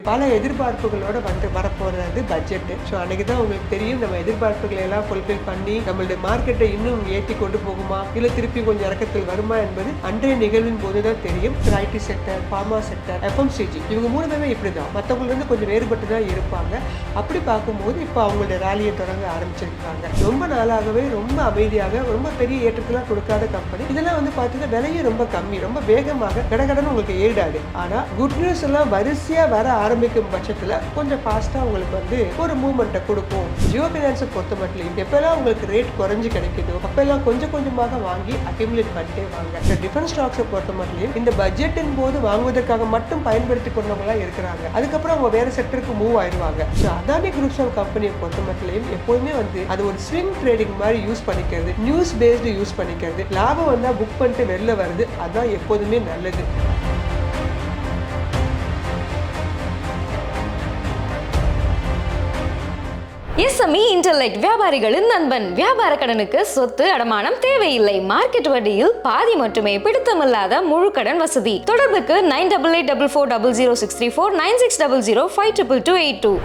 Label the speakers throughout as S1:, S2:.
S1: பல எதிர்பார்ப்புகளோட வரப்போறது budget. So அன்னைக்கு தான் உங்களுக்கு தெரியும் நம்ம எதிர்பார்ப்புகளை எல்லாம் ஃபுல்ஃபில் பண்ணி நம்மளுடைய மார்க்கெட்டை இன்னும் ஏற்றி கொண்டு போகுமா இல்லை திருப்பி கொஞ்சம் இறக்கத்தில் வருமா என்பது அன்றைய நிகழ்வின் போது தான் தெரியும். IT sector, pharma sector, FMCG இவங்க 3 பேருமே இப்படி தான், மற்றவங்களுக்கு வந்து கொஞ்சம் வேறுபட்டு தான் இருப்பாங்க. அப்படி பார்க்கும்போது இப்போ அவங்களுடைய ராலியை தொடங்க ஆரம்பிச்சிருக்காங்க. ரொம்ப நாளாகவே ரொம்ப அமைதியாக ரொம்ப பெரிய ஏற்றத்தெல்லாம் கொடுக்காத கம்பெனி இதெல்லாம் வந்து பார்த்தீங்கன்னா விலையும் ரொம்ப கம்மி, ரொம்ப வேகமாக கடகடன்னு உங்களுக்கு ஏடாது. ஆனால் குட் நியூஸ் எல்லாம் வரிசையா வர ஆரம்பிக்கும் பட்சத்தில் கொஞ்சம் ஃபாஸ்ட்டாக உங்களுக்கு வந்து ஒரு மூவ்மெண்ட்டை கொடுக்கும். ஜியோ ஃபைனான்ஸை பொறுத்த மட்டும் எப்பெல்லாம் உங்களுக்கு ரேட் குறைஞ்சு கிடைக்குதோ அப்பெல்லாம் கொஞ்சம் கொஞ்சமாக வாங்கி அக்யூமுலேட் பண்ணிட்டே வாங்க. இந்த டிஃபரன்ஸ் ஸ்டாக்ஸை பொறுத்த மட்டும் இந்த பட்ஜெட்டின் போது வாங்குவதற்காக மட்டும் பயன்படுத்தி கொண்டவங்களா இருக்கிறாங்க. அதுக்கப்புறம் அவங்க வேற செக்டருக்கு மூவ் ஆயிடுவாங்க. ஸோ அதானி குரூப்ஸ் ஆஃப் கம்பெனியை பொறுத்த மட்டும் எப்போதுமே வந்து அது ஒரு ஸ்விங் ட்ரேடிங் மாதிரி யூஸ் பண்ணிக்கிறது, நியூஸ் பேஸ்டு யூஸ் பண்ணிக்கிறது, லாபம் வந்தால் புக் பண்ணிட்டு வெளில வருது, அதுதான் எப்போதுமே நல்லது.
S2: எஸ்எம்இ இன்டர்நெட் வியாபாரிகளின் நண்பன். வியாபார கடனுக்கு சொத்து அடமானம் தேவையில்லை. மார்க்கெட் வட்டியில் பாதி மட்டுமே, பிடித்தமில்லாத முழு கடன் வசதி. தொடர்புக்கு 9884400634 9600522282.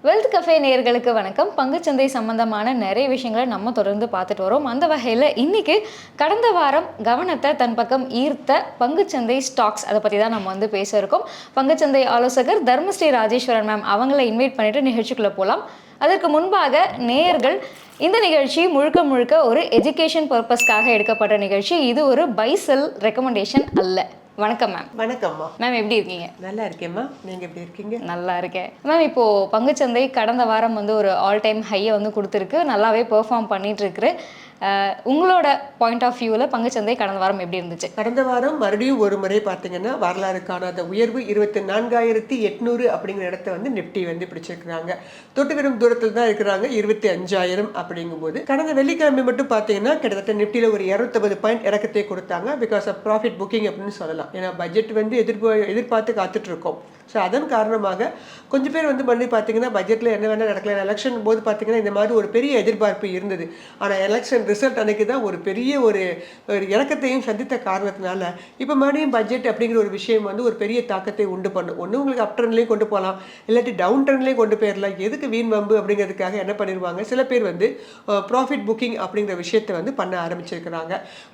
S2: வெல்த் கஃபே நேயர்களுக்கு வணக்கம். பங்குச்சந்தை சம்பந்தமான நிறைய விஷயங்களை நம்ம தொடர்ந்து பார்த்துட்டு வரோம். அந்த வகையில் இன்னைக்கு கடந்த வாரம் கவனத்தை தன் பக்கம் ஈர்த்த பங்குச்சந்தை ஸ்டாக்ஸ் அதை பற்றி தான் நம்ம வந்து பேச இருக்கோம். பங்குச்சந்தை ஆலோசகர் தர்மஸ்ரீ ராஜேஸ்வரன் மேம் அவங்கள இன்வைட் பண்ணிட்டு நிகழ்ச்சிக்குள்ளே போகலாம். அதற்கு முன்பாக நேயர்கள், இந்த நிகழ்ச்சி முழுக்க முழுக்க ஒரு எஜுகேஷன் பர்பஸ்க்காக எடுக்கப்பட்ட நிகழ்ச்சி. இது ஒரு பை செல் ரெக்கமெண்டேஷன் அல்ல. வணக்கம் மேம்.
S1: வணக்கம்மா மேம், எப்படி இருக்கீங்க? நல்லா இருக்கேம்மா, நீங்க எப்படி இருக்கீங்க?
S2: நல்லா இருக்கேன் மேம். இப்போ பங்குச்சந்தை கடந்த வாரம் வந்து ஒரு ஆல் டைம் ஹையை வந்து கொடுத்துருக்கு, நல்லாவே பெர்ஃபார்ம் பண்ணிட்டு இருக்கு. உங்களோட பாயிண்ட் ஆஃப் வியூவில் பங்குச்சந்தை கடந்த வாரம் எப்படி இருந்துச்சு?
S1: கடந்த வாரம் மறுபடியும் ஒரு முறை பார்த்தீங்கன்னா வரலாறு காணாத உயர்வு 24,800 அப்படிங்கிற இடத்த வந்து நிப்டி வந்து பிடிச்சிருக்கிறாங்க. தொட்டு வரும் தூரத்தில் தான் இருக்கிறாங்க, 25,000 அப்படிங்கும்போது. கடந்த வெள்ளிக்கிழமை மட்டும் பார்த்தீங்கன்னா கிட்டத்தட்ட நிப்டியில் ஒரு 250 பாயிண்ட் இறக்கத்தை கொடுத்தாங்க. பிகாஸ் ஆஃப் ப்ராஃபிட் புக்கிங் அப்படின்னு சொல்லலாம். ஏன்னா பட்ஜெட் வந்து எதிர்பார்த்து காத்துட்டு இருக்கோம். ஸோ அதன் காரணமாக கொஞ்சம் பேர் வந்து பண்ணி பார்த்தீங்கன்னா பட்ஜெட்டில் என்ன வேணால் நடக்கலாம். எலெக்ஷன் போது பார்த்தீங்கன்னா இந்த மாதிரி ஒரு பெரிய எதிர்பார்ப்பு இருந்தது. ஆனால் எலெக்ஷன் ரிசல்ட் அன்னைக்கு தான் ஒரு பெரிய ஒரு இறக்கத்தையும் சந்தித்த காரணத்தினால இப்போ மறுபடியும் பட்ஜெட் அப்படிங்கிற ஒரு விஷயம் வந்து ஒரு பெரிய தாக்கத்தை உண்டு பண்ணும். ஒன்று உங்களுக்கு அப் ட்ரெண்ட்லேயும் கொண்டு போகலாம், இல்லாட்டி டவுன் ட்ரெண்ட்லேயும் கொண்டு போயிடலாம். எதுக்கு வீண் வம்பு அப்படிங்கிறதுக்காக என்ன பண்ணிடுவாங்க, சில பேர் வந்து ப்ராஃபிட் புக்கிங் அப்படிங்கிற விஷயத்தை வந்து பண்ண ஆரம்பிச்சிருக்கிறாங்க.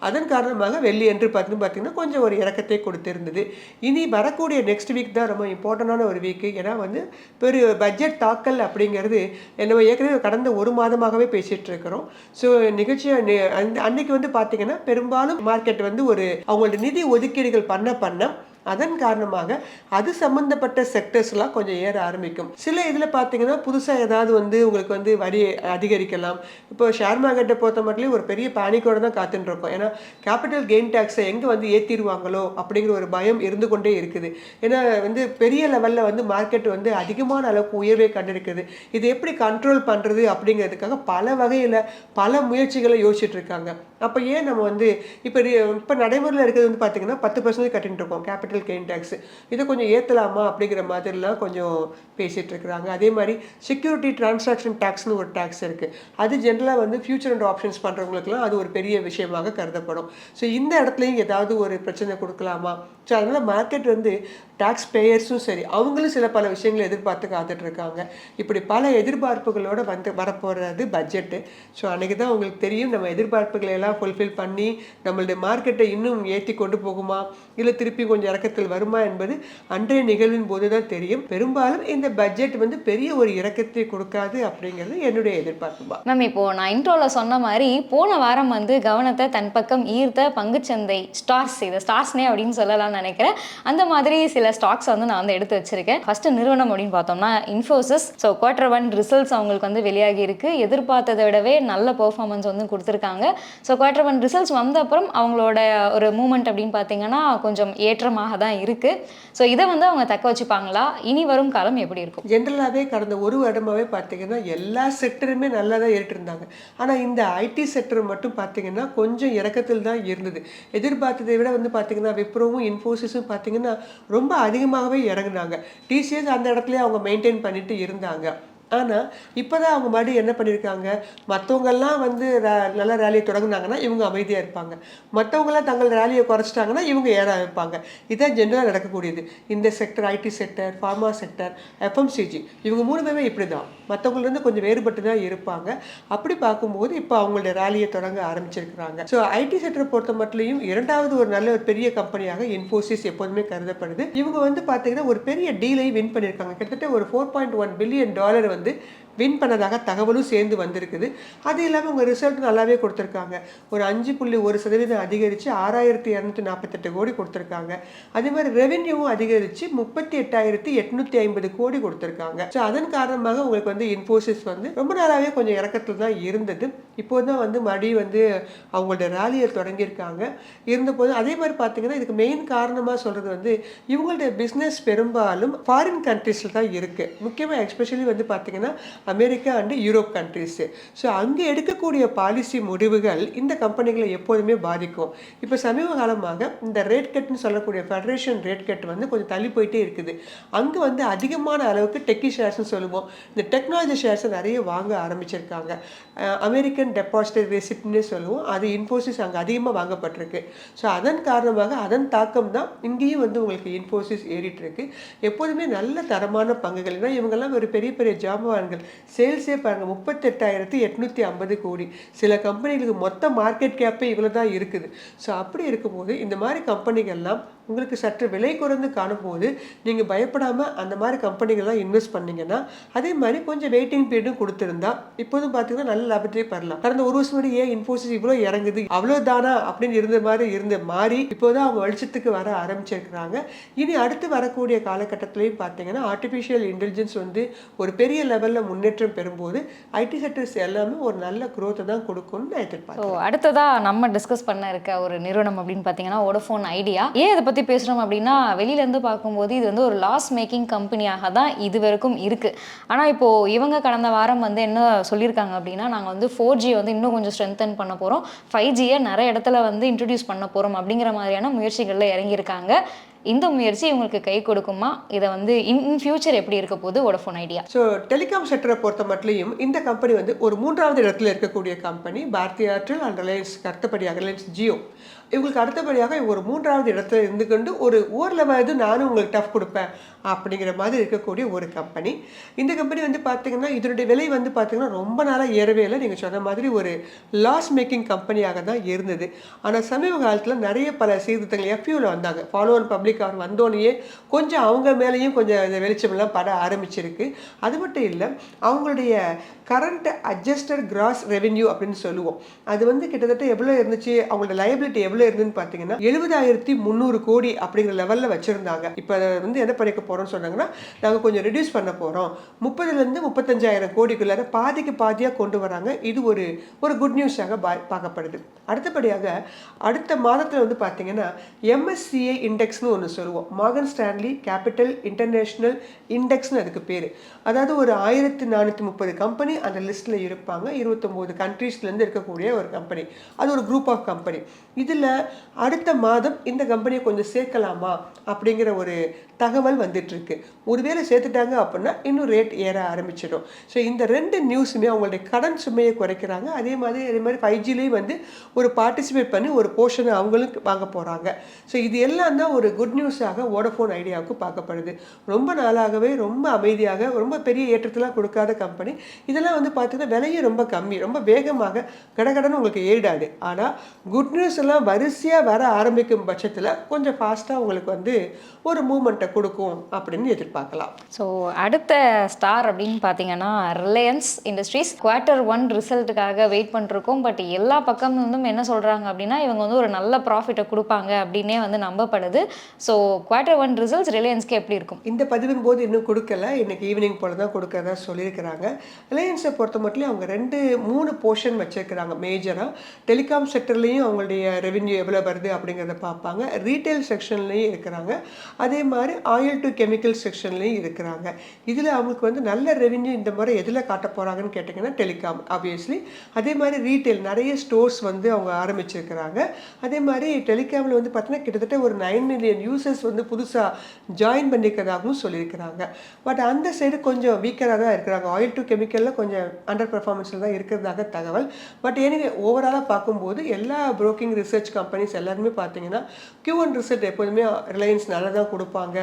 S1: அதன் காரணமாக வெள்ளி என்று பார்த்தீங்கன்னா கொஞ்சம் ஒரு இறக்கத்தை கொடுத்திருந்தது. இனி வரக்கூடிய நெக்ஸ்ட் வீக் தான் ரொம்ப இம்பார்ட்டண்டான ஒரு வீக்கு. ஏன்னா வந்து பெரிய பட்ஜெட் தாக்கல் அப்படிங்கிறது நம்ம ஏற்கனவே கடந்த ஒரு மாதமாகவே பேசிட்டு இருக்கிறோம். ஸோ நிகழ்ச்சி அன்னைக்கு வந்து பார்த்தீங்கன்னா பெரும்பாலும் மார்க்கெட் வந்து ஒரு அவங்களோட நிதி ஒதுக்கீடுகள் பண்ண அதன் காரணமாக அது சம்மந்தப்பட்ட செக்டர்ஸ்லாம் கொஞ்சம் ஏற ஆரம்பிக்கும். சில இதில் பார்த்தீங்கன்னா புதுசாக ஏதாவது வந்து உங்களுக்கு வந்து வரி அதிகரிக்கலாம். இப்போ ஷேர் மார்க்கெட்டை பொறுத்த மட்டும் ஒரு பெரிய பேனிக்கோடு தான் காத்துட்டு இருக்கோம். ஏன்னா கேபிட்டல் கெயின் டேக்ஸை எங்கே வந்து ஏற்றிடுவாங்களோ அப்படிங்கிற ஒரு பயம் இருந்து கொண்டே இருக்குது. ஏன்னா வந்து பெரிய லெவலில் வந்து மார்க்கெட் வந்து அதிகமான அளவுக்கு உயர்வை கண்டிருக்குது. இது எப்படி கண்ட்ரோல் பண்ணுறது அப்படிங்கிறதுக்காக பல வகையில் பல முயற்சிகளை யோசிச்சுட்டு இருக்காங்க. அப்போ ஏன் நம்ம வந்து இப்போ நடைமுறையில் இருக்கிறது வந்து பார்த்தீங்கன்னா 10% கட்டிட்டு இருக்கோம் கேபிட்டல் கெயின் டேக்ஸ். இதை கொஞ்சம் ஏற்றலாமா அப்படிங்கிற மாதிரிலாம் கொஞ்சம் பேசிகிட்டு இருக்கிறாங்க. அதே மாதிரி செக்யூரிட்டி டிரான்சாக்ஷன் டேக்ஸ்னு ஒரு டேக்ஸ் இருக்குது. அது ஜென்ரலாக வந்து ஃபியூச்சர் அண்ட் ஆப்ஷன்ஸ் பண்ணுறவங்களுக்குலாம் அது ஒரு பெரிய விஷயமாக கருதப்படும். ஸோ இந்த இடத்துலையும் ஏதாவது ஒரு பிரச்சனை கொடுக்கலாமா? ஸோ அதனால் மார்க்கெட் வந்து டேக்ஸ் பேயர்ஸும் சரி அவங்களும் சில பல விஷயங்களை எதிர்பார்த்து காத்துட்ருக்காங்க. இப்படி பல எதிர்பார்ப்புகளோடு வரப்போகிறது பட்ஜெட்டு. ஸோ அன்றைக்கி தான் உங்களுக்கு தெரியும் நம்ம எதிர்பார்ப்புகளை எல்லாம் ஃபுல்ஃபில் பண்ணி நம்மளுடைய மார்க்கெட்டை இன்னும் ஏற்றி கொண்டு போகுமா இல்லை திருப்பி கொஞ்சம் இறக்கத்தில் வருமா என்பது அன்றைய நிகழ்வின் போது தான் தெரியும். பெரும்பாலும் இந்த பட்ஜெட் வந்து பெரிய ஒரு இறக்கத்தை கொடுக்காது அப்படிங்கிறது என்னுடைய எதிர்பார்ப்பு.
S2: மேம், இப்போது நான் இன்ட்ரோவில் சொன்ன மாதிரி போன வாரம் வந்து கவனத்தை தன் பக்கம் ஈர்த்த பங்குச்சந்தை ஸ்டார்ஸ், இதை ஸ்டார்ஸ்னே அப்படின்னு சொல்லலாம்னு நினைக்கிறேன். அந்த மாதிரி சில ஸ்டாக்ஸ் வந்து நான் வந்து எடுத்து வச்சிருக்கேன். ஃபர்ஸ்ட் நிறுவனம் அப்படின்னு பார்த்தோம்னா இன்ஃபோசிஸ். ஸோ Q1 ரிசல்ட்ஸ் அவங்களுக்கு வந்து வெளியாகி இருக்கு. எதிர்பார்த்ததை விடவே நல்ல பெர்ஃபார்மன்ஸ் வந்து கொடுத்துருக்காங்க. ஸோ Q1 ரிசல்ட்ஸ் வந்த அப்புறம் அவங்களோட ஒரு மூமெண்ட் அப்படின்னு பார்த்தீங்கன்னா கொஞ்சம் ஏற்றமாக தான் இருக்கு. ஸோ இதை வந்து அவங்க தக்க வச்சுப்பாங்களா? இனி வரும் காலம் எப்படி இருக்கும்?
S1: ஜென்ரலாகவே கடந்த ஒரு வருடமாகவே பார்த்தீங்கன்னா எல்லா செக்டருமே நல்லா தான் ஏறிட்டு இருந்தாங்க. ஆனால் இந்த ஐடி செக்டர் மட்டும் பார்த்தீங்கன்னா கொஞ்சம் இறக்கத்தில் தான் இருந்தது. எதிர்பார்த்ததை விட வந்து பார்த்தீங்கன்னா விப்ரோவும் இன்ஃபோசிஸும் பார்த்தீங்கன்னா ரொம்ப அதிகமாகவே இறங்குனாங்க. டிசிஎஸ் அந்த இடத்துல அவங்க மெயின்டைன் பண்ணிட்டு இருந்தாங்க. ஆனால் இப்போ தான் அவங்க மறுபடியும் என்ன பண்ணியிருக்காங்க, மற்றவங்கெல்லாம் வந்து நல்ல ரேலியை தொடங்குனாங்கன்னா இவங்க அமைதியாக இருப்பாங்க, மற்றவங்களாம் தங்கள் ரேலியை குறைச்சிட்டாங்கன்னா இவங்க ஏற வைப்பாங்க. இதுதான் ஜென்ரலாக நடக்கக்கூடியது. இந்த sector, IT sector, pharma sector, FMCG, இவங்க 3 பேருமே இப்படி தான், மற்றவங்களிருந்து கொஞ்சம் வேறுபட்டு தான் இருப்பாங்க. அப்படி பார்க்கும்போது இப்போ அவங்களுடைய ரேலியை தொடங்க ஆரம்பிச்சிருக்கிறாங்க. ஸோ ஐடி செக்டரை பொறுத்த மட்டும் இரண்டாவது ஒரு நல்ல ஒரு பெரிய கம்பெனியாக இன்ஃபோசிஸ் எப்போதுமே கருதப்படுது. இவங்க வந்து பார்த்தீங்கன்னா ஒரு பெரிய டீலை வின் பண்ணியிருக்காங்க. கிட்டத்தட்ட ஒரு $4.1 பில்லியன் வந்து வின் பண்ணதாக தகவலும் சேர்ந்து வந்திருக்குது. அது இல்லாமல் உங்கள் ரிசல்ட் நல்லாவே கொடுத்துருக்காங்க. ஒரு 5.1% அதிகரித்து 6,248 கோடி கொடுத்துருக்காங்க. அதே மாதிரி ரெவென்யூவும் அதிகரித்து 38,850 கோடி கொடுத்துருக்காங்க. ஸோ அதன் காரணமாக உங்களுக்கு வந்து இன்ஃபோசிஸ் வந்து ரொம்ப நாளாகவே கொஞ்சம் இறக்கத்தில் தான் இருந்தது. இப்போ தான் வந்து மறுபடியும் வந்து அவங்களோட ரேலியை தொடங்கியிருக்காங்க. இருந்தபோது அதே மாதிரி பார்த்தீங்கன்னா இதுக்கு மெயின் காரணமாக சொல்கிறது வந்து இவங்களுடைய பிஸ்னஸ் பெரும்பாலும் ஃபாரின் கண்ட்ரீஸில் தான் இருக்குது. முக்கியமாக எஸ்பெஷலி வந்து பார்த்தீங்கன்னா America and Europe countries. So அங்கே எடுக்கக்கூடிய பாலிசி முடிவுகள் இந்த கம்பெனிகளை எப்போதுமே பாதிக்கும். இப்போ சமீப காலமாக இந்த ரேட் கட்னு சொல்லக்கூடிய ஃபெடரேஷன் ரேட் கட் வந்து கொஞ்சம் தள்ளி போயிட்டே இருக்குது. அங்கே வந்து அதிகமான அளவுக்கு டெக்கி ஷேர்ஸ்னு சொல்லுவோம், இந்த டெக்னாலஜி ஷேர்ஸை நிறைய வாங்க ஆரம்பிச்சிருக்காங்க. அமெரிக்கன் டெபாசிட்டரி ரெசிப்ட்னு சொல்லுவோம், அது இன்ஃபோசிஸ் அங்கே அதிகமாக வாங்கப்பட்டிருக்கு. ஸோ அதன் காரணமாக அதன் தாக்கம் தான் இங்கேயும் வந்து உங்களுக்கு இன்ஃபோசிஸ் ஏறிட்டு இருக்கு. எப்போதுமே நல்ல தரமான பங்குகள், ஏன்னா இவங்கெல்லாம் ஒரு பெரிய பெரிய ஜாம்பவான்கள். சேல்ஸே பாருங்கள் 38,850 கோடி. சில கம்பெனிகளுக்கு மொத்த மார்க்கெட் கேப்பே இவ்வளோ தான் இருக்குது. ஸோ அப்படி இருக்கும்போது இந்த மாதிரி கம்பெனிகள்லாம் உங்களுக்கு சற்று விலை குறைந்து காணும்போது நீங்கள் பயப்படாமல் அந்த மாதிரி கம்பெனிகள்லாம் இன்வெஸ்ட் பண்ணிங்கன்னா, அதே மாதிரி கொஞ்சம் வெயிட்டிங் பீரியடும் கொடுத்துருந்தா இப்போதும் பார்த்தீங்கன்னா நல்ல லாபத்தையே பெறலாம். கடந்த ஒரு வருஷம் முன்னாடி ஏன் இன்ஃபோசிஸ் இவ்வளோ இறங்குது, அவ்வளோதானா அப்படின்னு இருந்த மாதிரி இப்போதான் அவங்க வெளிச்சத்துக்கு வர ஆரம்பிச்சிருக்கிறாங்க. இனி அடுத்து வரக்கூடிய காலகட்டத்திலையும் பார்த்தீங்கன்னா ஆர்டிஃபிஷியல் இன்டெலிஜென்ஸ் வந்து ஒரு பெரிய லெவலில் முன்னேற்றம் பெறும்போது ஐடி செக்டர்ஸ் எல்லாமே ஒரு நல்ல growth தான் கொடுக்கும்னு நான் எதிர்பார்க்கிறேன்.
S2: அடுத்ததாக நம்ம டிஸ்கஸ் பண்ண இருக்க ஒரு நிறுவனம் அப்படின்னு பார்த்தீங்கன்னா வோடஃபோன் ஐடியா. ஏன் இதை பற்றி பேசுகிறோம் அப்படின்னா, வெளியிலேருந்து பார்க்கும்போது இது வந்து ஒரு லாஸ் மேக்கிங் கம்பெனியாக தான் இது வரைக்கும் இருக்குது. ஆனால் இப்போது இவங்க கடந்த வாரம் வந்து என்ன சொல்லியிருக்காங்க அப்படின்னா, நாங்கள் வந்து 4G வந்து இன்னும் கொஞ்சம் ஸ்ட்ரென்தன் பண்ண போகிறோம், 5Gயை நிறைய இடத்துல வந்து இன்ட்ரடியூஸ் பண்ண போகிறோம் அப்படிங்கிற மாதிரியான முயற்சிகளில் இறங்கியிருக்காங்க. இந்த முயற்சி இவங்களுக்கு கை கொடுக்குமா? இதை வந்து இன் ஃபியூச்சர் எப்படி இருக்க போகுது வோடஃபோன் ஐடியா?
S1: ஸோ டெலிகாம் செக்டரை பொறுத்த மட்டும் இந்த கம்பெனி வந்து ஒரு 3வது இடத்துல இருக்கக்கூடிய கம்பெனி. பாரதி ஏர்டெல் அண்ட் ரிலையன்ஸ்க்கு அடுத்தபடியாக ரிலையன்ஸ் ஜியோ, இவங்களுக்கு அடுத்தபடியாக ஒரு 3வது இடத்துல இருந்து கொண்டு ஒரு ஓரளவாவது நானும் உங்களுக்கு டஃப் கொடுப்பேன் அப்படிங்கிற மாதிரி இருக்கக்கூடிய ஒரு கம்பெனி. இந்த கம்பெனி வந்து பார்த்தீங்கன்னா இதனுடைய விலை வந்து பார்த்தீங்கன்னா ரொம்ப நாளாக ஏறவே இல்லை. நீங்கள் சொன்ன மாதிரி ஒரு லாஸ் மேக்கிங் கம்பெனியாக தான் இருந்தது. ஆனால் சமீப காலத்தில் நிறைய பல சீர்திருத்தங்கள் எஃப்யூவில் வந்தாங்க. ஃபாலோ அண்ட் பப்ளிக் அவர் வந்தோடனே கொஞ்சம் அவங்க மேலேயும் கொஞ்சம் இந்த வெளிச்சமெல்லாம் பட ஆரம்பிச்சிருக்கு. அது மட்டும் இல்லை, அவங்களுடைய கரண்ட் அட்ஜஸ்டட் கிராஸ் ரெவென்யூ அப்படின்னு சொல்லுவோம், அது வந்து கிட்டத்தட்ட எவ்வளோ இருந்துச்சு, அவங்களோட லைபிலிட்டி எவ்வளோ இருந்துன்னு பார்த்தீங்கன்னா 70,300 கோடி அப்படிங்கிற லெவலில் வச்சுருந்தாங்க. இப்போ வந்து என்ன பண்ணிக்க போகிறோம்னு சொன்னாங்கன்னா, நாங்கள் கொஞ்சம் ரெடியூஸ் பண்ண போகிறோம், 30,000 35,000 கோடிக்குள்ளார பாதிக்கு பாதியாக கொண்டு வராங்க. இது ஒரு குட் நியூஸாக பார்க்கப்படுது. அடுத்தபடியாக அடுத்த மாதத்தில் வந்து பார்த்தீங்கன்னா MSCI இண்டெக்ஸ்னு ஒன்று சொல்லுவோம், மார்கன் ஸ்டான்லி கேபிட்டல் இன்டர்நேஷ்னல் இண்டெக்ஸ்னு அதுக்கு பேர். அதாவது ஒரு 1430 கம்பெனி அந்த லிஸ்ட்டில் இருப்பாங்க. 29 கண்ட்ரீஸ்லேருந்து இருக்கக்கூடிய ஒரு கம்பெனி. அது ஒரு குரூப் ஆஃப் கம்பெனி. இதில் அடுத்த மாதம் இந்த கம்பெனியை கொஞ்சம் சேர்க்கலாமா அப்படிங்கிற ஒரு தகவல் வந்துட்டுருக்கு. ஒருவேளை சேர்த்துட்டாங்க அப்படின்னா இன்னும் ரேட் ஏற ஆரம்பிச்சிடும். ஸோ இந்த 2 நியூஸுமே அவங்களுடைய கடன் சுமையை குறைக்கிறாங்க. அதே மாதிரி 5Gலேயும் வந்து ஒரு பார்ட்டிசிபேட் பண்ணி ஒரு போர்ஷனை அவங்களுக்கு வாங்க போகிறாங்க. ஸோ இது எல்லாம் தான் ஒரு குட் நியூஸாக வோடஃபோன் ஐடியாவுக்கு பார்க்கப்படுது. ரொம்ப நாளாகவே ரொம்ப அமைதியாக ரொம்ப பெரிய ஏற்றத்தெல்லாம் கொடுக்காத கம்பெனி. இதெல்லாம் வந்து பார்த்தீங்கன்னா விலையும் ரொம்ப கம்மி, ரொம்ப வேகமாக கடகடன்னு உங்களுக்கு ஏறிடாது. ஆனால் குட் நியூஸ் எல்லாம் வரிசையாக வர ஆரம்பிக்கும் பட்சத்தில் கொஞ்சம் ஃபாஸ்ட்டாக உங்களுக்கு வந்து ஒரு மூமெண்ட்டை கொடுக்கும் அப்படின்னு எதிர்பார்க்கலாம்.
S2: ஸோ அடுத்த ஸ்டார் அப்படின்னு பார்த்தீங்கன்னா ரிலையன்ஸ் இண்டஸ்ட்ரீஸ். Q1 ரிசல்ட்டுக்காக வெயிட் பண்ணிருக்கோம். பட் எல்லா பக்கம் இருந்தும் என்ன சொல்கிறாங்க அப்படின்னா, இவங்க வந்து ஒரு நல்ல ப்ராஃபிட்டை கொடுப்பாங்க அப்படின்னே வந்து நம்பப்படுது. ஸோ Q1 ரிசல்ட்ஸ் ரிலையன்ஸ்க்கு எப்படி இருக்கும்?
S1: இந்த பதிவின் போது இன்னும் கொடுக்கல, இன்னைக்கு ஈவினிங் போல தான் கொடுக்கறதா சொல்லியிருக்கிறாங்க. ரிலையன்ஸை பொறுத்த மட்டும் அவங்க 2-3 போர்ஷன் வச்சிருக்கிறாங்க மேஜராக. டெலிகாம் செக்டர்லேயும் அவங்களுடைய ரெவென்யூ எவ்வளோ வருது அப்படிங்கிறத பார்ப்பாங்க. ரீட்டைல் செக்ஷன்லேயும் இருக்கிறாங்க. அதே மாதிரி ஆயில் டு கெமிக்கல் செக்ஷன்லேயும் இருக்கிறாங்க. இதில் அவங்களுக்கு வந்து நல்ல ரெவென்யூ இந்த முறை எதில் காட்ட போகிறாங்கன்னு கேட்டிங்கன்னா டெலிகாம் ஆப்வியஸ்லி. அதே மாதிரி ரீட்டைல் நிறைய ஸ்டோர்ஸ் வந்து அவங்க ஆரம்பிச்சிருக்கிறாங்க. அதே மாதிரி டெலிகாமில் வந்து பார்த்தீங்கன்னா கிட்டத்தட்ட ஒரு $9 மில்லியன் யூசர்ஸ் வந்து புதுசாக ஜாயின் பண்ணிக்கிறதாகவும் சொல்லியிருக்கிறாங்க. பட் அந்த சைடு கொஞ்சம் வீக்கராக தான் இருக்கிறாங்க. ஆயில் டு கெமிக்கலில் கொஞ்சம் அண்டர் பெர்ஃபார்மன்ஸில் தான் இருக்கிறதாக தகவல். பட் எனிவே ஓவராலாக பார்க்கும்போது எல்லா புரோக்கிங் ரிசர்ச் கம்பெனிஸ் எல்லாருமே பார்த்தீங்கன்னா Q1 ரிசல்ட் எப்போதுமே ரிலையன்ஸ் நல்லா தான் கொடுப்பாங்க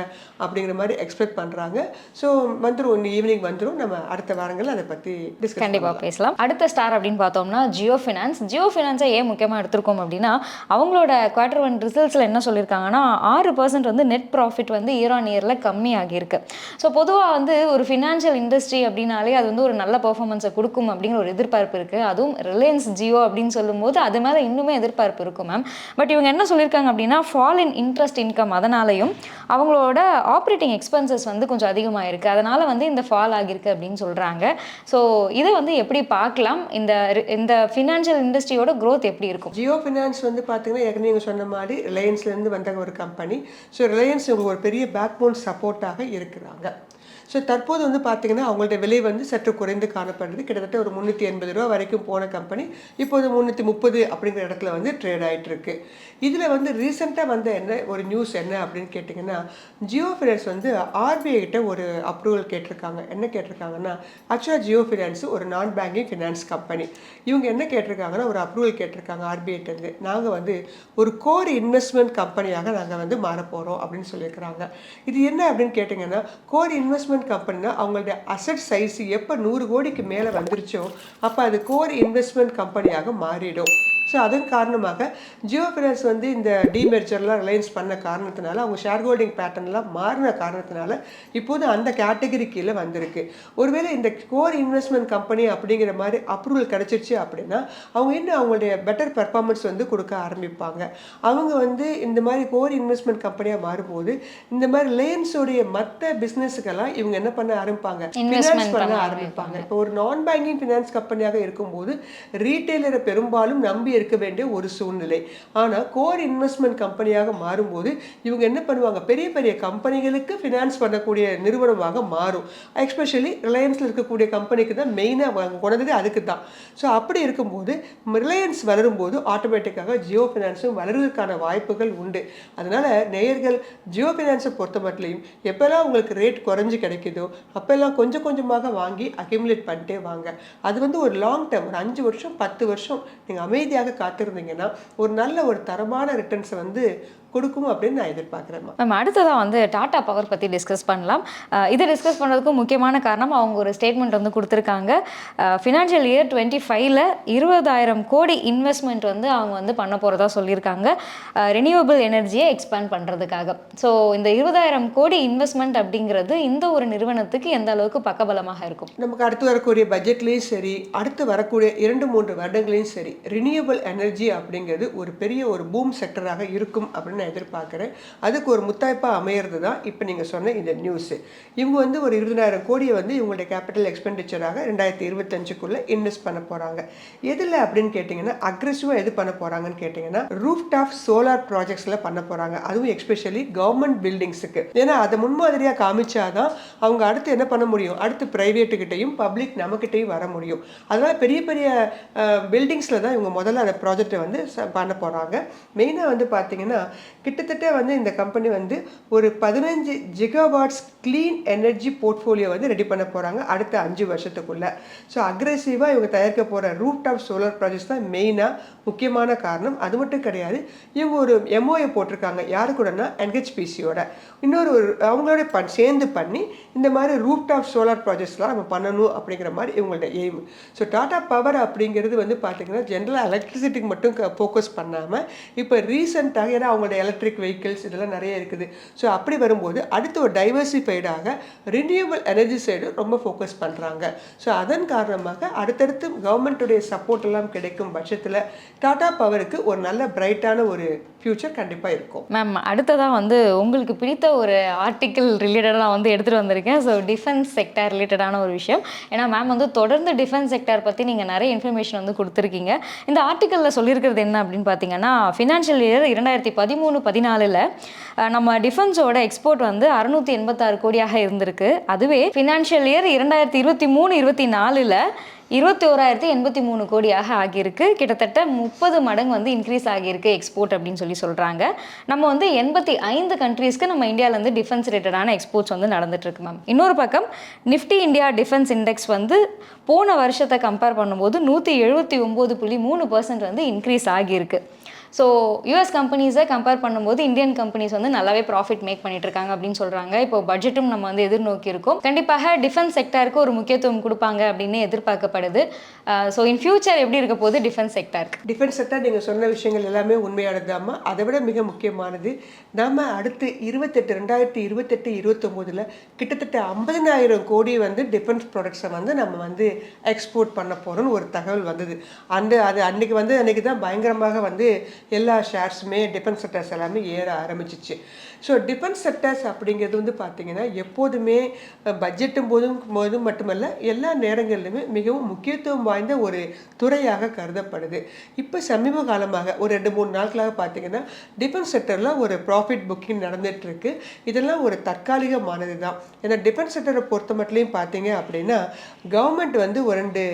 S1: அப்படிங்கிற மாதிரி எக்ஸ்பெக்ட் பண்ணுறாங்க. ஸோ வந்துடும், இன்னும் ஈவினிங் வந்துடும். நம்ம அடுத்த வாரங்கள் அதை பற்றி டிஸ்கஸ்
S2: கண்டிப்பாக பேசலாம். அடுத்த ஸ்டார் அப்படின்னு பார்த்தோம்னா ஜியோ ஃபினான்ஸ். ஜியோ ஃபினான்ஸை ஏன் முக்கியமாக எடுத்திருக்கோம் அப்படின்னா அவங்களோட Q1 ரிசல்ட்ஸில் என்ன சொல்லியிருக்காங்கன்னா 6% வந்து நெட் ப்ராஃபிட் வந்து இயர் ஆன் இயரில் கம்மியாகியிருக்கு. ஸோ பொதுவாக வந்து ஒரு ஃபினான்ஷியல் இண்டஸ்ட்ரி அப்படின்னாலே அது வந்து ஒரு நல்ல பர்ஃபார்மன்ஸை கொடுக்கும் அப்படிங்கிற ஒரு எதிர்பார்ப்பு இருக்குது. அதுவும் ரிலையன்ஸ் ஜியோ அப்படின்னு சொல்லும்போது அது மேலே இன்னுமே எதிர்பார்ப்பு இருக்கும் மேம். பட் இவங்க என்ன சொல்லியிருக்காங்க அப்படின்னா ஃபால் இன் இன்ட்ரெஸ்ட் இன்கம், அதனாலையும் அவங்களோட ஆப்ரேட்டிங் எக்ஸ்பென்சஸ் வந்து கொஞ்சம் அதிகமாக இருக்குது, அதனால் வந்து இந்த ஃபால் ஆகியிருக்கு அப்படின்னு சொல்கிறாங்க. ஸோ இதை வந்து எப்படி பார்க்கலாம், இந்த ஃபினான்ஷியல் இண்டஸ்ட்ரியோட க்ரோத் எப்படி இருக்கும்?
S1: ஜியோ ஃபினான்ஸ் வந்து பார்த்தீங்கன்னா ஏற்கனவே நீங்கள் சொன்ன மாதிரி ரிலையன்ஸ்லேருந்து வந்த ஒரு கம்பெனி. ஸோ ரிலையன்ஸ் இவங்க ஒரு பெரிய பேக் போன் சப்போர்ட்டாக இருக்கிறாங்க. ஸோ தற்போது வந்து பார்த்திங்கன்னா அவங்கள்ட்ட விலை வந்து சற்று குறைந்து காணப்படுது. கிட்டத்தட்ட ஒரு 380 ரூபா வரைக்கும் போன கம்பெனி இப்போது 330 அப்படிங்கிற இடத்துல வந்து ட்ரேட் ஆகிட்டு இருக்கு. இதில் வந்து ரீசெண்டாக வந்த ஒரு நியூஸ் என்ன அப்படின்னு கேட்டிங்கன்னா ஜியோ ஃபினான்ஸ் வந்து ஆர்பிஐ கிட்ட ஒரு அப்ரூவல் கேட்டிருக்காங்க. என்ன கேட்டிருக்காங்கன்னா ஆக்சுவலாக ஜியோ ஃபினான்ஸ் ஒரு நான் பேங்கிங் ஃபினான்ஸ் கம்பெனி. இவங்க என்ன கேட்டிருக்காங்கன்னா ஒரு அப்ரூவல் கேட்டிருக்காங்க ஆர்பிஐட்டேருந்து. நாங்கள் வந்து ஒரு கோர் இன்வெஸ்ட்மெண்ட் கம்பெனியாக நாங்கள் வந்து மாற போகிறோம் அப்படின்னு சொல்லியிருக்கிறாங்க. இது என்ன அப்படின்னு கேட்டிங்கன்னா கோர் இன்வெஸ்ட்மெண்ட் கம்பெனினா அவங்களுடைய அசெட் சைஸ் எப்போ 100 கோடிக்கு மேலே வந்துருச்சோ அப்போ அது கோர் இன்வெஸ்ட்மெண்ட் கம்பெனியாக மாறிடும். ஸோ அதன் காரணமாக ஜியோ ஃபினான்ஸ் வந்து இந்த டிமெர்ஜர்லாம் ரிலையன்ஸ் பண்ண காரணத்தினால அவங்க ஷேர் ஹோல்டிங் பேட்டர்ன்லாம் மாறின காரணத்தினால இப்போது அந்த கேட்டகரி கீழே வந்திருக்கு. ஒருவேளை இந்த கோர் இன்வெஸ்ட்மெண்ட் கம்பெனி அப்படிங்கிற மாதிரி அப்ரூவல் கிடச்சிருச்சு அப்படின்னா அவங்க இன்னும் அவங்களுடைய பெட்டர் பெர்ஃபார்மன்ஸ் வந்து கொடுக்க ஆரம்பிப்பாங்க. அவங்க வந்து இந்த மாதிரி கோர் இன்வெஸ்ட்மெண்ட் கம்பெனியாக மாறும்போது இந்த மாதிரி ரிலையன்ஸோடைய மற்ற பிஸ்னஸுக்கெல்லாம் இவங்க என்ன பண்ண ஆரம்பிப்பாங்க, ஃபினான்ஸ் பண்ண ஆரம்பிப்பாங்க. இப்போ ஒரு நான் பேங்கிங் ஃபினான்ஸ் கம்பெனியாக இருக்கும்போது ரீட்டைலரை பெரும்பாலும் நம்பி இருக்க வேண்டிய ஒரு சூழ்நிலை. ஆனால் கோர் இன்வெஸ்ட்மெண்ட் கம்பெனியாக மாறும்போது இவங்க என்ன பண்ணுவாங்க, பெரிய பெரிய கம்பெனிகளுக்கு ஃபினான்ஸ் பண்ணக்கூடிய நிறுவனமாக மாறும். எஸ்பெஷலி ரிலையன்ஸில் இருக்கக்கூடிய கம்பெனிக்கு தான் மெயினாக கொண்டது அதுக்கு தான். ஸோ அப்படி இருக்கும்போது ரிலையன்ஸ் வளரும்போது ஆட்டோமேட்டிக்காக ஜியோ ஃபினான்ஸும் வளர்வதற்கான வாய்ப்புகள் உண்டு. அதனால் நேயர்கள் ஜியோ ஃபினான்ஸை பொறுத்த மட்டும் எப்போல்லாம் உங்களுக்கு ரேட் குறைஞ்சி கிடைக்குதோ அப்போல்லாம் கொஞ்சம் கொஞ்சமாக வாங்கி அக்யூமுலேட் பண்ணிட்டே வாங்க. அது வந்து ஒரு லாங் டேர்ம், ஒரு 5 வருஷம் 10 வருஷம் நீங்கள் அமைதியாக காத்திருந்தீங்கன்னா ஒரு நல்ல ஒரு தரமான ரிட்டர்ன்ஸை வந்து கொடுக்கும் அப்படின்னு நான் எதிர்பார்க்குறேன்.
S2: மேம் அடுத்ததாக வந்து டாடா பவர் பற்றி டிஸ்கஸ் பண்ணலாம். இதை டிஸ்கஸ் பண்ணுறதுக்கும் முக்கியமான காரணம் அவங்க ஒரு ஸ்டேட்மெண்ட் வந்து கொடுத்துருக்காங்க. ஃபினான்ஷியல் இயர் 25ல் 20,000 கோடி இன்வெஸ்ட்மெண்ட் வந்து அவங்க வந்து பண்ண போகிறதா சொல்லியிருக்காங்க ரினியூவபிள் எனர்ஜியை எக்ஸ்பேண்ட் பண்ணுறதுக்காக. ஸோ இந்த 20,000 கோடி இன்வெஸ்ட்மெண்ட் அப்படிங்கிறது இந்த ஒரு நிறுவனத்துக்கு எந்த அளவுக்கு பக்கபலமாக இருக்கும்?
S1: நமக்கு அடுத்து வரக்கூடிய பட்ஜெட்லேயும் சரி அடுத்து வரக்கூடிய 2-3 வருடங்களையும் சரி ரினியூவபிள் எனர்ஜி அப்படிங்கிறது ஒரு பெரிய ஒரு பூம் செக்டராக இருக்கும் அப்படின்னு எதிர்பார்க்குறேன். அதுக்கு ஒரு முத்தாய்ப்பாக அமையிறது தான் இப்போ நீங்கள் சொன்ன இந்த நியூஸு. இவங்க வந்து ஒரு 20,000 கோடியை வந்து இவங்களுடைய கேபிட்டல் எக்ஸ்பெண்டிச்சராக 2025க்குள்ளே இன்வெஸ்ட் பண்ண போகிறாங்க. எதில் அப்படின்னு கேட்டிங்கன்னா அக்ரெசிவாக எது பண்ண போகிறாங்கன்னு கேட்டிங்கன்னா ரூஃப் டாப் சோலார் ப்ராஜெக்ட்ஸில் பண்ண போகிறாங்க. அதுவும் எஸ்பெஷலி கவர்மெண்ட் பில்டிங்ஸுக்கு. ஏன்னா அதை முன்மாதிரியாக காமிச்சாதான் அவங்க அடுத்து என்ன பண்ண முடியும், அடுத்து ப்ரைவேட்டுக்கிட்டையும் பப்ளிக் நம்மக்கிட்டையும் வர முடியும். அதனால் பெரிய பெரிய பில்டிங்ஸில் தான் இவங்க முதல்ல அந்த ப்ராஜெக்டை வந்து பண்ண போகிறாங்க. மெயினாக வந்து பார்த்திங்கன்னா கிட்டத்தட்ட வந்து இந்த கம்பெனி வந்து ஒரு 15 ஜிகாவாட்ஸ் க்ளீன் எனர்ஜி போர்ட்ஃபோலியோ வந்து ரெடி பண்ண போகிறாங்க அடுத்த 5 வருஷத்துக்குள்ளே. ஸோ அக்ரெசிவாக இவங்க தயாரிக்க போகிற ரூஃப் டாப் சோலார் ப்ராஜெக்ட்ஸ் தான் மெயினாக முக்கியமான காரணம். அது மட்டும் கிடையாது, இவங்க ஒரு எம்ஓஏ போட்டிருக்காங்க யாரு கூடனா NHPCயோட. இன்னொரு அவங்களோட சேர்ந்து பண்ணி இந்த மாதிரி ரூஃப் டாப் சோலார் ப்ராஜெக்ட்ஸ்லாம் நம்ம பண்ணணும் அப்படிங்கிற மாதிரி இவங்களோட எய்ம். ஸோ டாடா பவர் அப்படிங்கிறது வந்து பார்த்திங்கன்னா ஜென்ரலாக எலக்ட்ரிசிட்டிக்கு மட்டும் ஃபோக்கஸ் பண்ணாமல் இப்போ ரீசெண்டாக ஏன்னா அவங்களோட எலக்ட்ரிக் வெஹிக்கிள்ஸ் இதெல்லாம் நிறைய இருக்குது. ஸோ அப்படி வரும்போது அடுத்து ஒரு டைவர்சிஃபைடாக ரினியூவபிள் எனர்ஜி சைடு ரொம்ப ஃபோக்கஸ் பண்ணுறாங்க. ஸோ அதன் காரணமாக அடுத்தடுத்து கவர்மெண்ட்டுடைய சப்போர்ட் எல்லாம் கிடைக்கும் பட்சத்தில் டாடா பவருக்கு ஒரு நல்ல பிரைட்டான ஒரு ஃபியூச்சர் கண்டிப்பாக இருக்கும்.
S2: மேம் அடுத்ததாக வந்து உங்களுக்கு பிடித்த ஒரு ஆர்டிக்கிள் ரிலேட்டடாக நான் வந்து எடுத்துகிட்டு வந்திருக்கேன். ஸோ டிஃபென்ஸ் செக்டார் ரிலேட்டடான ஒரு விஷயம். ஏன்னா மேம் வந்து தொடர்ந்து டிஃபென்ஸ் செக்டார் பற்றி நீங்கள் நிறைய இன்ஃபர்மேஷன் வந்து கொடுத்துருக்கீங்க. இந்த ஆர்டிக்கிளில் சொல்லியிருக்கிறது என்ன அப்படின்னு பார்த்தீங்கன்னா ஃபினான்ஷியல் இயர் 2013-14 நம்ம டிஃபென்ஸோட எக்ஸ்போர்ட் வந்து 686 கோடியாக இருந்திருக்கு. அதுவே ஃபினான்ஷியல் இயர் 2023-24 21,083 கோடியாக ஆகியிருக்கு. கிட்டத்தட்ட 30 மடங்கு வந்து இன்க்ரீஸ் ஆகியிருக்கு எக்ஸ்போர்ட் அப்படின்னு சொல்கிறாங்க. நம்ம வந்து 85 கண்ட்ரீஸ்க்கு நம்ம இந்தியாவிலேருந்து டிஃபென்ஸ் ரிலேட்டடான எக்ஸ்போர்ட்ஸ் வந்து நடந்துட்டு இருக்கு மேம். இன்னொரு பக்கம் நிஃப்டி இந்தியா டிஃபென்ஸ் இண்டெக்ஸ் வந்து போன வருஷத்தை கம்பேர் பண்ணும்போது 179.3% வந்து இன்க்ரீஸ் ஆகியிருக்கு. ஸோ யூஎஸ் கம்பெனிஸை கம்பேர் பண்ணும்போது இந்தியன் கம்பெனிஸ் வந்து நல்லாவே ப்ராஃபிட் மேக் பண்ணிட்டு இருக்காங்க அப்படின்னு சொல்கிறாங்க. இப்போ பட்ஜெட்டும் நம்ம வந்து எதிர்நோக்கி இருக்கோம். கண்டிப்பாக டிஃபென்ஸ் செக்டாருக்கு ஒரு முக்கியத்துவம் கொடுப்பாங்க அப்படின்னு எதிர்பார்க்கப்படுது. ஸோ இன் ஃபியூச்சர் எப்படி இருக்க போகுது டிஃபென்ஸ் செக்டாருக்கு?
S1: டிஃபென்ஸ் செக்டார் நீங்கள் சொன்ன விஷயங்கள் எல்லாமே உண்மையானதாமா. அதை விட மிக முக்கியமானது நம்ம அடுத்து 2028-29 கிட்டத்தட்ட 50,000 கோடி வந்து டிஃபென்ஸ் ப்ராடக்ட்ஸை வந்து நம்ம வந்து எக்ஸ்போர்ட் பண்ண போகிறோம்னு ஒரு தகவல் வந்தது. அது அன்னைக்கு தான் பயங்கரமாக வந்து எல்லா ஷேர்ஸுமே டிஃபென்ஸ் செக்டர்ஸ் எல்லாமே ஏற ஆரம்பிச்சிச்சு. ஸோ டிஃபென்ஸ் செக்டர்ஸ் அப்படிங்கிறது வந்து பார்த்திங்கன்னா எப்போதுமே பட்ஜெட்டும் போதும் மட்டுமல்ல எல்லா நேரங்களிலுமே மிகவும் முக்கியத்துவம் வாய்ந்த ஒரு துறையாக கருதப்படுது. இப்போ சமீப காலமாக ஒரு 2-3 நாட்களாக பார்த்திங்கன்னா டிஃபென்ஸ் செக்டரில் ஒரு ப்ராஃபிட் புக்கிங் நடந்துகிட்ருக்கு. இதெல்லாம் ஒரு தற்காலிகமானது தான். ஏன்னா டிஃபென்ஸ் செக்டரை பொறுத்த மட்டும் பார்த்தீங்க அப்படின்னா கவர்மெண்ட் வந்து ஒரு 2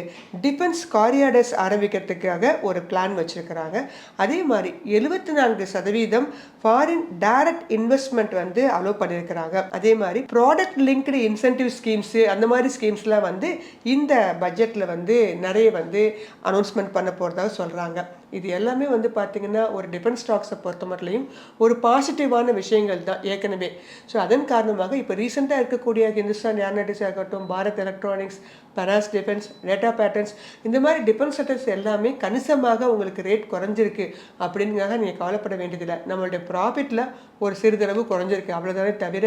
S1: டிஃபென்ஸ் காரியாடர்ஸ் ஆரம்பிக்கிறதுக்காக ஒரு பிளான் வச்சுருக்கிறாங்க. அதே மாதிரி 74% ஃபாரின் டைரக்ட் இன்வெஸ்ட்மெண்ட் வந்து அலோவ் பண்ணியிருக்கிறாங்க. அதே மாதிரி ப்ராடக்ட் லிங்க்டு இன்சென்டிவ் ஸ்கீம்ஸு அந்த மாதிரி ஸ்கீம்ஸ்லாம் வந்து இந்த பட்ஜெட்டில் வந்து நிறைய வந்து அனௌன்ஸ்மெண்ட் பண்ண போகிறதாக சொல்கிறாங்க. இது எல்லாமே வந்து பார்த்திங்கன்னா ஒரு டிஃபென்ஸ் ஸ்டாக்ஸை பொறுத்த மட்டும் ஒரு பாசிட்டிவான விஷயங்கள் தான் ஏற்கனவே. ஸோ அதன் காரணமாக இப்போ ரீசெண்டாக இருக்கக்கூடிய ஹிந்துஸ்தான் ஏரோநாட்டிக்ஸ் ஆகட்டும், Bharat electronics, Paras defence, data patterns, இந்த மாதிரி டிஃபென்ஸ் செக்டர்ஸ் எல்லாமே கணிசமாக உங்களுக்கு ரேட் குறைஞ்சிருக்கு அப்படிங்கிறத நீங்கள் கவலைப்பட வேண்டியதில்லை. நம்மளுடைய ப்ராஃபிட்டில் ஒரு சிறிதளவு குறைஞ்சிருக்கு, அவ்வளோதானே தவிர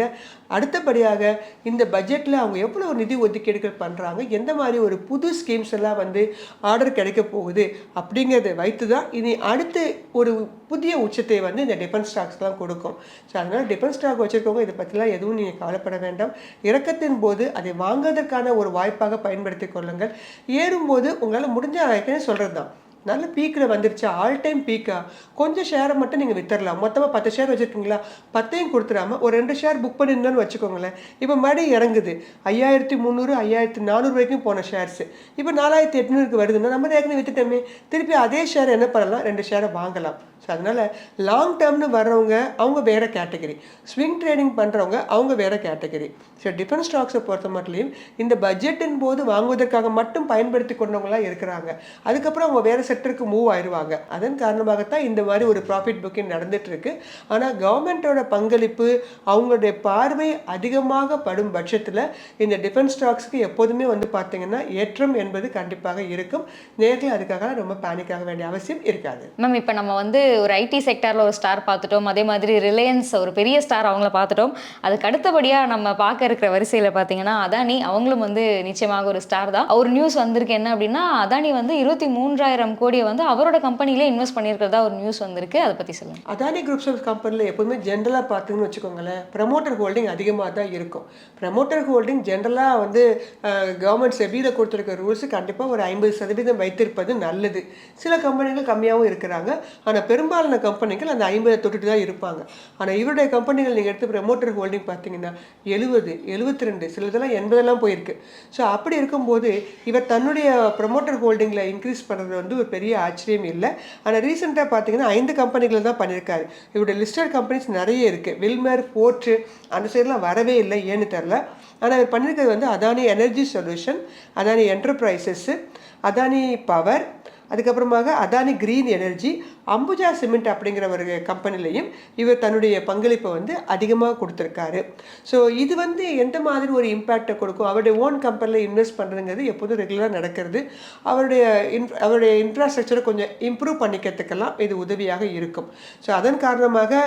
S1: அடுத்தபடியாக இந்த பட்ஜெட்டில் அவங்க எவ்வளோ நிதி ஒதுக்கீடுகள் பண்ணுறாங்க, எந்த மாதிரி ஒரு புது ஸ்கீம்ஸ் எல்லாம் வந்து ஆர்டர் கிடைக்க போகுது அப்படிங்கிறத வைத்து தான் இனி அடுத்து ஒரு புதிய உச்சத்தை வந்து இந்த டிஃபென்ஸ் ஸ்டாக்ஸ்லாம் கொடுக்கும். ஸோ அதனால் டிஃபென்ஸ் ஸ்டாக் வச்சுருக்கவங்க இதை பற்றிலாம் எதுவும் நீங்கள் கவலைப்பட வேண்டாம். இறக்கத்தின் போது அதை வாங்குவதற்கான ஒரு வாய்ப்பாக பயன்படுத்தி கொள்ளுங்கள். ஏறும்போது உங்களால் முடிஞ்ச ஏற்கனவே சொல்கிறது தான், நல்ல பீக்கில் வந்துருச்சா, ஆல் டைம் பீக்கா, கொஞ்சம் ஷேரை மட்டும் நீங்கள் வித்தரலாம். மொத்தமாக 10 ஷேர் வச்சுருக்கீங்களா, 10ஐயும் கொடுத்துடாமல் ஒரு 2 ஷேர் புக் பண்ணியிருந்தோன்னு வச்சுக்கோங்களேன். இப்போ மறுபடியும் இறங்குது 5300 5400 வரைக்கும் போன ஷேர்ஸு இப்போ 4800 வருதுன்னா நம்ம ஏற்கனவே வித்துட்டோமே, திருப்பி அதே ஷேர் என்ன பண்ணலாம், 2 ஷேரை வாங்கலாம். ஸோ அதனால் லாங் டேர்ம்னு வர்றவங்க அவங்க வேறு கேட்டகரி, ஸ்விங் ட்ரேடிங் பண்ணுறவங்க அவங்க வேறு கேட்டகரி. ஸோ டிஃபென்ஸ் ஸ்டாக்ஸை பொறுத்த மட்டும் இந்த பட்ஜெட்டின் போது வாங்குவதற்காக மட்டும் பயன்படுத்தி கொண்டவங்களாம் இருக்கிறாங்க. அதுக்கப்புறம் அவங்க வேறு செக்டருக்கு மூவ் ஆயிடுவாங்க. அதன் காரணமாகத்தான் இந்த மாதிரி ஒரு ப்ராஃபிட் புக்கிங் நடந்துகிட்ருக்கு. ஆனால் கவர்மெண்ட்டோட பங்களிப்பு அவங்களுடைய பார்வை அதிகமாக படும் பட்சத்தில் இந்த டிஃபென்ஸ் ஸ்டாக்ஸுக்கு எப்போதுமே வந்து பார்த்திங்கன்னா ஏற்றம் என்பது கண்டிப்பாக இருக்கும். நேரில் அதுக்காக ரொம்ப பேனிக் ஆக வேண்டிய அவசியம் இருக்காது.
S2: மேம் இப்போ நம்ம வந்து ஒரு ஐடி செக்டாரில் ஒரு ஸ்டார் பார்த்துட்டோம், அதே மாதிரி ரிலையன்ஸ் ஒரு பெரிய ஸ்டார் அவங்கள பார்த்துட்டோம். அதுக்கு அடுத்தபடியாக நம்ம பார்க்க இருக்கிற வரிசையில் பார்த்தீங்கன்னா அதானி, அவங்களும் வந்து நிச்சயமாக ஒரு ஸ்டார் தான். ஒரு நியூஸ் வந்திருக்கு என்ன அப்படின்னா அதானி வந்து 23,000 கோடியை வந்து அவரோட கம்பெனிலே இன்வெஸ்ட் பண்ணியிருக்கிறதா ஒரு நியூஸ் வந்திருக்கு. அதை பற்றி சொல்லுங்கள்.
S1: அதானி குரூப்ஸ் ஆஃப் கம்பெனியில் எப்போதுமே ஜென்ரலாக பார்த்தீங்கன்னு வச்சுக்கோங்களேன், ப்ரமோட்டர் ஹோல்டிங் அதிகமாக தான் இருக்கும். ப்ரமோட்டர் ஹோல்டிங் ஜென்ரலாக வந்து கவர்மெண்ட் செபியில் கொடுத்துருக்க ரூல்ஸு கண்டிப்பாக ஒரு 50% வைத்திருப்பது நல்லது. சில கம்பெனிகள் கம்மியாகவும் இருக்கிறாங்க, ஆனால் பெரும்பாலான கம்பெனிகள் அந்த 50 தொட்டுட்டு தான் இருப்பாங்க. ஆனால் இவருடைய கம்பெனிகள் நீங்கள் எடுத்து ப்ரமோட்டர் ஹோல்டிங் பார்த்தீங்கன்னா 70, 72, சிலதெல்லாம் 80 போயிருக்கு. ஸோ அப்படி இருக்கும்போது இவர் தன்னுடைய ப்ரமோட்டர் ஹோல்டிங்கில் இன்க்ரீஸ் பண்ணுறது வந்து ஒரு பெரிய ஆச்சரியம் இல்லை. ஆனால் ரீசெண்டாக பார்த்தீங்கன்னா 5 கம்பெனிகள் தான் பண்ணியிருக்காரு. இவருடைய லிஸ்டட் கம்பெனிஸ் நிறைய இருக்குது. வில்மர், போர்ட்ரு அந்த சைடெலாம் வரவே இல்லை, ஏன்னு தெரில. ஆனால் இவர் பண்ணியிருக்கிறது வந்து Adani energy solution, Adani enterprises, Adani power, அதுக்கப்புறமாக Adani green energy, Ambuja cement அப்படிங்கிற ஒரு கம்பெனிலையும் இவர் தன்னுடைய பங்களிப்பை வந்து அதிகமாக கொடுத்துருக்காரு. ஸோ இது வந்து எந்த மாதிரி ஒரு இம்பேக்டை கொடுக்கும், அவருடைய ஓன் கம்பெனியில் இன்வெஸ்ட் பண்ணுறதுங்கிறது எப்போதும் ரெகுலராக நடக்கிறது. அவருடைய இன்ஃப்ராஸ்ட்ரக்சரை கொஞ்சம் இம்ப்ரூவ் பண்ணிக்கிறதுக்கெல்லாம் இது உதவியாக இருக்கும். ஸோ அதன் காரணமாக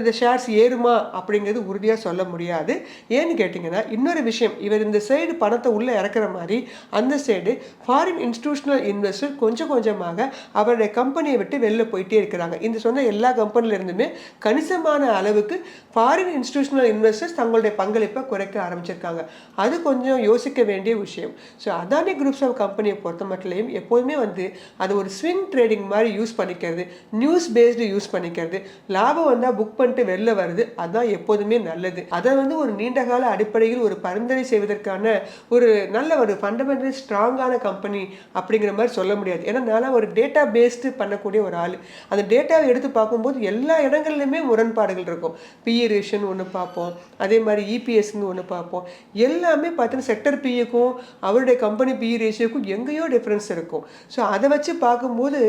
S1: இந்த ஷேர்ஸ் ஏறுமா அப்படிங்கிறது உறுதியாக சொல்ல முடியாது. ஏன்னு கேட்டிங்கன்னா இன்னொரு விஷயம், இவர் இந்த சைடு பணத்தை உள்ளே இறக்குற மாதிரி அந்த சைடு ஃபாரின் இன்ஸ்டிடியூஷனல் இன்வெஸ்டர் கொஞ்சம் கொஞ்சமாக அவருடைய கம்பெனியை விட்டு வெளில போய் போயிட்டே இருக்கிறாங்க. இந்த சொன்ன எல்லா கம்பெனில இருந்துமே கணிசமான அளவுக்கு ஃபாரின் இன்ஸ்டிடியூஷனல் இன்வெஸ்டர்ஸ் தங்களுடைய பங்களிப்பை குறைக்க ஆரம்பிச்சிருக்காங்க. அது கொஞ்சம் யோசிக்க வேண்டிய விஷயம். ஸோ அதானி குரூப்ஸ் ஆஃப் கம்பெனியை பொறுத்த மட்டும் எப்போதுமே வந்து அது ஒரு ஸ்விங் ட்ரேடிங் மாதிரி யூஸ் பண்ணிக்கிறது, நியூஸ் பேஸ்டு யூஸ் பண்ணிக்கிறது, லாபம் வந்தால் புக் பண்ணிட்டு வெளில வருது, அதுதான் எப்போதுமே நல்லது. அதை வந்து ஒரு நீண்டகால அடிப்படையில் ஒரு பரிந்துரை செய்வதற்கான ஒரு நல்ல ஒரு ஃபண்டமெண்டலி ஸ்ட்ராங்கான கம்பெனி அப்படிங்கிற மாதிரி சொல்ல முடியாது. ஏன்னா நான் ஒரு டேட்டா பேஸ்டு பண்ணக்கூடிய ஒரு ஆள். அந்த டேட்டாவை எடுத்து பார்க்கும்போது எல்லா இடங்கள்லையுமே முரண்பாடுகள் இருக்கும். பிஇ ரேஷன் ஒன்று பார்ப்போம், அதே மாதிரி இபிஎஸ்ன்னு ஒன்று பார்ப்போம். எல்லாமே பார்த்தீங்கன்னா செக்டர் பிஇக்கும் அவருடைய கம்பெனி பிஇ ரேஷியோக்கும் எங்கேயோ டிஃப்ரென்ஸ் இருக்கும். ஸோ அதை வச்சு பார்க்கும்போது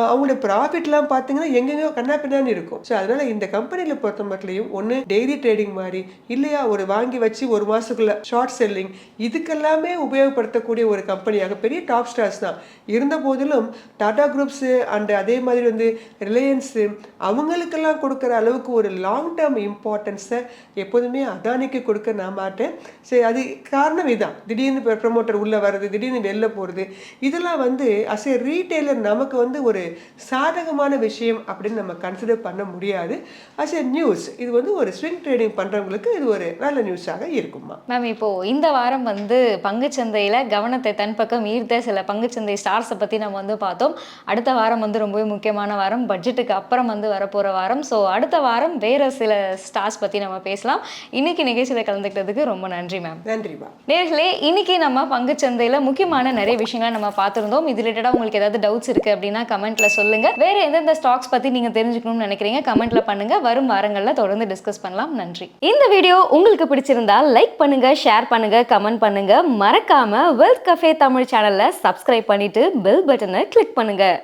S1: அவங்களுடைய ப்ராஃபிட்லாம் பார்த்தீங்கன்னா எங்கெங்கேயோ கண்ணா பின்னான்னு இருக்கும். ஸோ அதனால் இந்த கம்பெனியில் பொறுத்த மட்டும் ஒன்று டெய்லி ட்ரேடிங் மாதிரி இல்லையா, ஒரு வாங்கி வச்சு ஒரு மாதத்துக்குள்ள ஷார்ட் செல்லிங், இதுக்கெல்லாமே உபயோகப்படுத்தக்கூடிய ஒரு கம்பெனியாக பெரிய டாப் ஸ்டார்ஸ் தான் இருந்த போதிலும் டாடா குரூப்ஸு அண்ட் அதே மாதிரி வந்து ரிலையன்ஸு அவங்களுக்கெல்லாம் கொடுக்குற அளவுக்கு ஒரு லாங் டேர்ம் இம்பார்ட்டன்ஸை எப்போதுமே அதானிக்கு கொடுக்க நான் மாட்டேன். சரி, அது காரணம் இதுதான். திடீர்னு ப்ரமோட்டர் உள்ளே வர்றது, திடீர்னு வெளில போகிறது, இதெல்லாம் வந்து அஸ் ஏ ரீட்டெய்லர் நமக்கு வந்து ஒரு சாதகமான விஷயம் அப்படின்னு நம்ம கன்சிடர் பண்ண முடியாது. அஸ் ஏ நியூஸ் இது வந்து ஒரு ஸ்விங் ட்ரேடிங் பண்ணுறவங்களுக்கு இது ஒரு நல்ல நியூஸாக இருக்குமா.
S2: மேம், இப்போது இந்த வாரம் வந்து பங்குச்சந்தையில் கவனத்தை தன் பக்கம் ஈர்த்த சில பங்குச்சந்தை ஸ்டார்ஸை பற்றி நம்ம வந்து பார்த்தோம். அடுத்த வாரம் வந்து ரொம்பவே முக்கியமான வாரம், பட்ஜெட்டுக்கு அப்புறம் வந்து வரப்போகிற வாரம். ஸோ அடுத்த வாரம் வேறு சில ஸ்டார்ஸ் பற்றி நம்ம பேசலாம். இன்னைக்கு நிகழ்ச்சியில் கலந்துக்கிட்டதுக்கு ரொம்ப நன்றி மேம்.
S1: நன்றிமா.
S2: நேர்களே, இன்னைக்கு நம்ம பங்குச்சந்தையில் முக்கியமான நிறைய விஷயங்களை நம்ம பார்த்துருந்தோம். இது ரிலேட்டடாக உங்களுக்கு ஏதாவது டவுட்ஸ் இருக்குது அப்படின்னா கமெண்ட்டில் சொல்லுங்கள். வேறு எந்தெந்த ஸ்டாக்ஸ் பற்றி நீங்கள் தெரிஞ்சுக்கணும்னு நினைக்கிறீங்க கமெண்ட்டில் பண்ணுங்கள். வரும் வாரங்களில் தொடர்ந்து டிஸ்கஸ் பண்ணலாம். நன்றி. இந்த வீடியோ உங்களுக்கு பிடிச்சிருந்தா லைக் பண்ணுங்கள், ஷேர் பண்ணுங்கள், கமெண்ட் பண்ணுங்கள். மறக்காமல் வெல்த் கஃபே தமிழ் சேனலில் சப்ஸ்கிரைப் பண்ணிவிட்டு பெல் பட்டனை கிளிக் பண்ணுங்கள்.